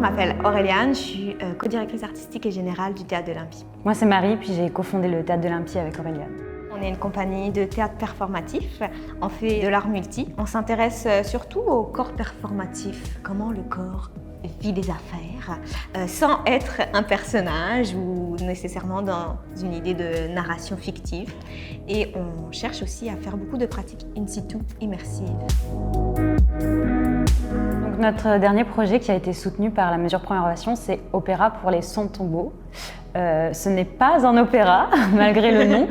je m'appelle Auréliane, je suis co-directrice artistique et générale du Théâtre de l'Olympie. Moi c'est Marie, puis j'ai cofondé le Théâtre de l'Olympie avec Auréliane. On est une compagnie de théâtre performatif, on fait de l'art multi. On s'intéresse surtout au corps performatif, comment le corps vit des affaires, sans être un personnage ou nécessairement dans une idée de narration fictive. Et on cherche aussi à faire beaucoup de pratiques in situ, immersives. Donc notre dernier projet qui a été soutenu par la mesure Première Ovation, c'est Opéra pour les sons tombeaux. Ce n'est pas un opéra, malgré le nom.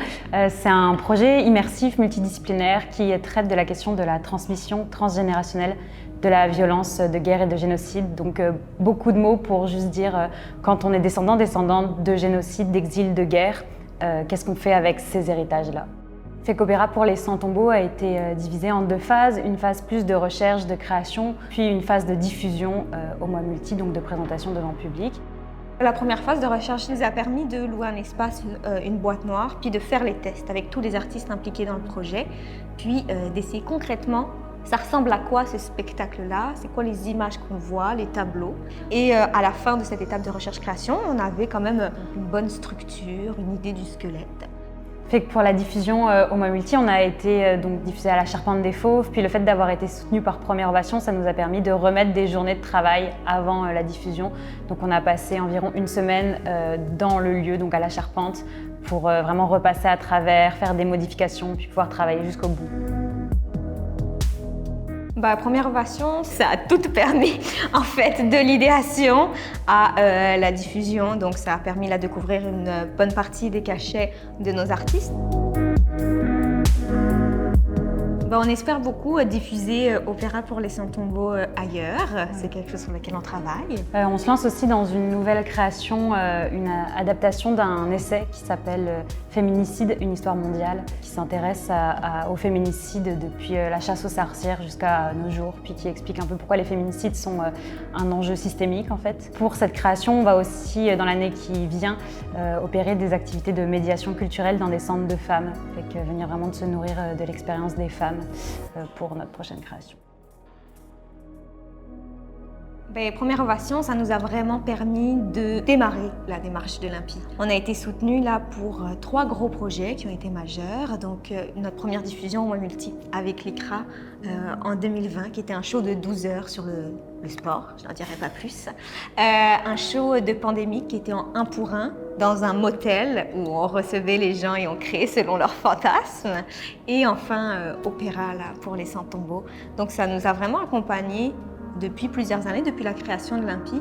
C'est un projet immersif multidisciplinaire qui traite de la question de la transmission transgénérationnelle de la violence de guerre et de génocide. Donc beaucoup de mots pour juste dire quand on est descendante de génocide, d'exil, de guerre, qu'est-ce qu'on fait avec ces héritages-là. Fait qu'Opéra pour les 100 tombeaux a été divisé en deux phases, une phase plus de recherche, de création, puis une phase de diffusion au mois multi, donc de présentation devant public. La première phase de recherche nous a permis de louer un espace, une boîte noire, puis de faire les tests avec tous les artistes impliqués dans le projet, puis d'essayer concrètement ça ressemble à quoi ce spectacle-là, c'est quoi les images qu'on voit, les tableaux. Et à la fin de cette étape de recherche-création, on avait quand même une bonne structure, une idée du squelette. Fait que pour la diffusion au mois multi, on a été donc diffusé à la Charpente des Fauves, puis le fait d'avoir été soutenu par Première Ovation, ça nous a permis de remettre des journées de travail avant la diffusion. Donc on a passé environ une semaine dans le lieu, donc à la Charpente, pour vraiment repasser à travers, faire des modifications, puis pouvoir travailler jusqu'au bout. Première Ovation, ça a tout permis en fait, de l'idéation à la diffusion. Donc ça a permis là, de couvrir une bonne partie des cachets de nos artistes. On espère beaucoup diffuser Opéra pour les 100 tombeaux ailleurs. C'est quelque chose sur lequel on travaille. On se lance aussi dans une nouvelle création, une adaptation d'un essai qui s'appelle Féminicide, une histoire mondiale, qui s'intéresse au féminicide depuis la chasse aux sorcières jusqu'à nos jours, puis qui explique un peu pourquoi les féminicides sont un enjeu systémique en fait. Pour cette création, on va aussi, dans l'année qui vient, opérer des activités de médiation culturelle dans des centres de femmes, fait que venir vraiment de se nourrir de l'expérience des femmes pour notre prochaine création. Première Ovation, ça nous a vraiment permis de démarrer la démarche de l'Olympie. On a été soutenus là pour 3 gros projets qui ont été majeurs. Donc notre première diffusion au mois multi avec l'ICRA en 2020, qui était un show de 12 heures sur le sport, je n'en dirai pas plus. Un show de pandémie qui était en 1 pour 1 dans un motel où on recevait les gens et on créait selon leurs fantasmes. Et enfin, opéra là, pour les 100 tombeaux. Donc ça nous a vraiment accompagnés depuis plusieurs années, depuis la création de l'Olympie.